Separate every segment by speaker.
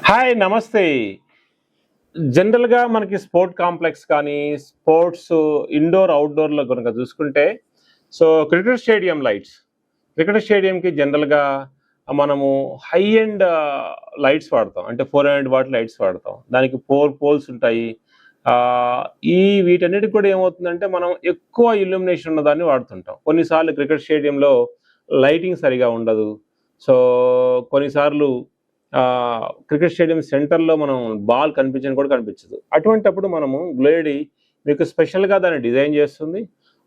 Speaker 1: Hi నమస్తే. జనరల్‌గా మనకి స్పోర్ట్ కాంప్లెక్స్ కానీ, స్పోర్ట్స్ ఇండోర్, అవుట్‌డోర్‌లో గనుక చూసుకుంటే, క్రికెట్ స్టేడియం లైట్స్. క్రికెట్ స్టేడియంకి జనరల్‌గా మనము హై ఎండ్ లైట్స్ వాడతాం. అంటే 400 వాట్ లైట్స్ వాడతాం. దానికి 4 పోల్స్ ఉంటాయి. ఆహ్, ఈ వీటన్నిటికి కూడా ఏమవుతుందంటే, మనం ఎక్కువ ఇల్యూమినేషన్ ఉన్నదాన్ని వాడుతుంటాం. కొన్నిసార్లు క్రికెట్ స్టేడియంలో లైటింగ్ సరిగా ఉండదు. సో, కొన్నిసార్లు క్రికెట్ స్టేడియం సెంటర్‌లో మనం బాల్ కనిపించని కూడా కనిపించదు. అటువంటప్పుడు మనము గ్లోయిడీ మీకు స్పెషల్‌గా దాన్ని డిజైన్ చేస్తుంది.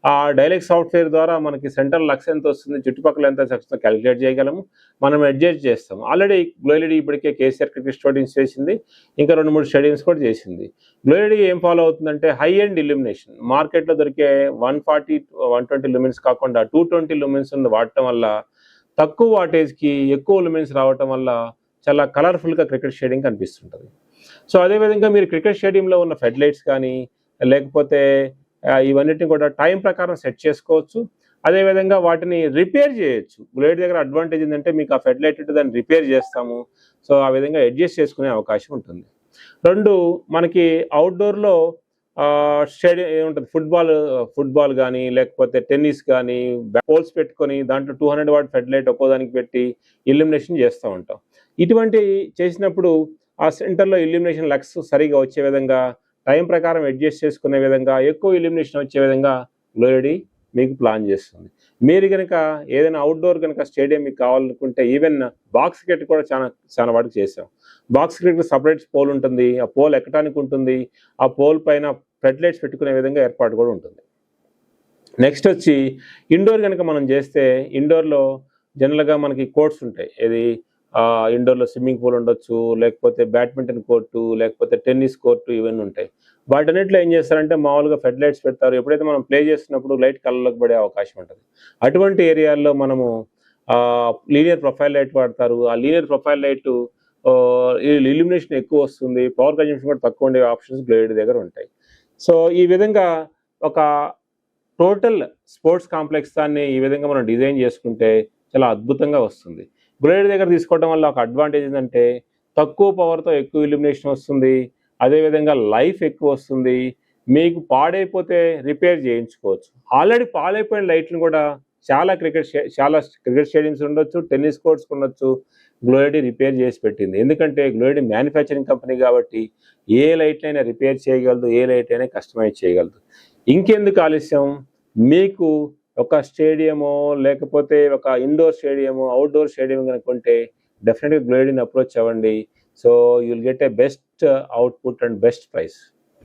Speaker 1: ఆ డైలెక్ట్ సాఫ్ట్‌వేర్ ద్వారా మనకి సెంటర్ లక్స్ ఎంతొస్తుంది, చుట్టుపక్కల ఎంత వస్తుందో కాలిక్యులేట్ చేయగలము. మనం అడ్జస్ట్ చేస్తాం. ఆల్రెడీ గ్లోయిడీ ఇప్పటికే కేసీఆర్ క్రికెట్ స్టేడియమ్స్ చేసింది. ఇంకా 2, 3 స్టేడియమ్స్ కూడా చేసింది. గ్లోయిడీ ఏం ఫాలో అవుతుందంటే హై ఎండ్ ఇల్యూమినేషన్. మార్కెట్‌లో దొరికే 140, 120 లూమెన్స్ కాకుండా 220 లూమెన్స్ ఉంది వాడటం వల్ల తక్కువ వాటేజ్‌కి ఎక్కువ లూమెన్స్ రావటం వల్ల చాలా కలర్‌ఫుల్‌గా క్రికెట్ స్టేడియం కనిపిస్తుంటది. సో, అదే విధంగా మీరు క్రికెట్ స్టేడియంలో ఉన్న ఫెడ్ లైట్స్ కానీ, లేకపోతే ఇవన్నిటిని కూడా టైం ప్రకారం సెట్ చేసుకోవచ్చు. అదే విధంగా వాటిని రిపేర్ చేయొచ్చు. బ్లేడ్ దగ్గర అడ్వాంటేజ్ ఏందంటే మీకు ఆ ఫెడ్ లైట్ ఉంటే దాన్ని రిపేర్ చేస్తాము. సో, ఆ విధంగా అడ్జస్ట్ చేసుకునే అవకాశం ఉంటుంది. 2 మనకి అవుట్‌డోర్‌లో స్టేడియం ఏముంటది ఫుట్‌బాల్ గానీ, లేకపోతే టెన్నిస్ గానీ, పోల్స్ పెట్టుకొని దాంట్లో 200 వాట్ ఫెడ్ లైట్ ఒక్కోదానికి పెట్టి ఇల్యూమినేషన్ చేస్తా ఉంటాం. ఇటువంటివి చేసినప్పుడు ఆ సెంటర్‌లో ఇల్యూమినేషన్ లక్స్ సరిగ్గా వచ్చే విధంగా, టైం ప్రకారం అడ్జస్ట్ చేసుకునే విధంగా, ఎక్కువ ఇల్యూమినేషన్ వచ్చే విధంగా గ్లోయిడీ మీకు ప్లాన్ చేస్తుంది. మీరు గనక ఏదైనా అవుట్‌డోర్ గనక స్టేడియం మీకు కావాలనుకుంటే ఈవెన్ బాక్స్ క్రికెట్ కూడా చాలా వాటికి చేసాం. బాక్స్ క్రికెట్‌కి సెపరేట్ పోల్ ఉంటుంది. ఆ పోల్ ఎక్కటానికి ఉంటుంది. ఆ పోల్ పైన ఫ్లడ్ లైట్స్ పెట్టుకునే విధంగా ఏర్పాటు కూడా ఉంటుంది. నెక్స్ట్ వచ్చి ఇండోర్ గనక మనం చేస్తే ఇండోర్‌లో జనరల్‌గా మనకి కోర్ట్స్ ఉంటాయి. ఇండోర్‌లో స్విమ్మింగ్ పూల్ ఉండొచ్చు, లేకపోతే బ్యాడ్మింటన్ కోర్టు, లేకపోతే టెన్నిస్ కోర్టు ఇవన్నీ ఉంటాయి. వాటన్నిటిలో ఏం చేస్తారంటే మామూలుగా ఫెడ్ లైట్స్ పెడతారు. ఎప్పుడైతే మనం ప్లే చేస్తున్నప్పుడు లైట్ కళ్ళలోకి పడే అవకాశం ఉంటది. అటువంటి ఏరియాల్లో మనము లీనియర్ ప్రొఫైల్ లైట్ వాడతారు. ఆ లీనియర్ ప్రొఫైల్ లైటు ఇల్యూమినేషన్ ఎక్కువ వస్తుంది. పవర్ కన్జంప్షన్ కూడా తక్కువ ఉండే ఆప్షన్స్ బ్లేడ్ దగ్గర ఉంటాయి. సో, ఈ విధంగా ఒక టోటల్ స్పోర్ట్స్ కాంప్లెక్స్ దాన్ని ఈ విధంగా మనం డిజైన్ చేసుకుంటే చాలా అద్భుతంగా వస్తుంది. బ్లేడ్ దగ్గర తీసుకోవడం వల్ల ఒక అడ్వాంటేజ్ ఏంటంటే తక్కువ పవర్‌తో ఎక్కువ ఇల్యూమినేషన్ వస్తుంది. అదేవిధంగా లైఫ్ ఎక్కువ వస్తుంది. మీకు పాడైపోతే రిపేర్ చేయించుకోవచ్చు. ఆల్రెడీ పాడైపోయిన లైట్‌లు కూడా చాలా క్రికెట్ స్టేడియమ్స్ ఉండొచ్చు, టెన్నిస్ కోర్ట్స్‌కి ఉండొచ్చు. గ్లోయిడీ రిపేర్ చేసి పెట్టింది. ఎందుకంటే గ్లోయిడీ మ్యానుఫ్యాక్చరింగ్ కంపెనీ కాబట్టి ఏ లైట్‌నైనా రిపేర్ చేయగలదు. ఏ లైట్ అయినా కస్టమైజ్ చేయగలదు. ఇంకెందుకు ఆలస్యం? మీకు ఒక స్టేడియమో, లేకపోతే ఒక ఇండోర్ స్టేడియమో, అవుట్‌డోర్ స్టేడియం గనుక కొంటే డెఫినిట్‌గా గ్లోయిడీని అప్రోచ్ అవ్వండి. So, you will get a best output and best price.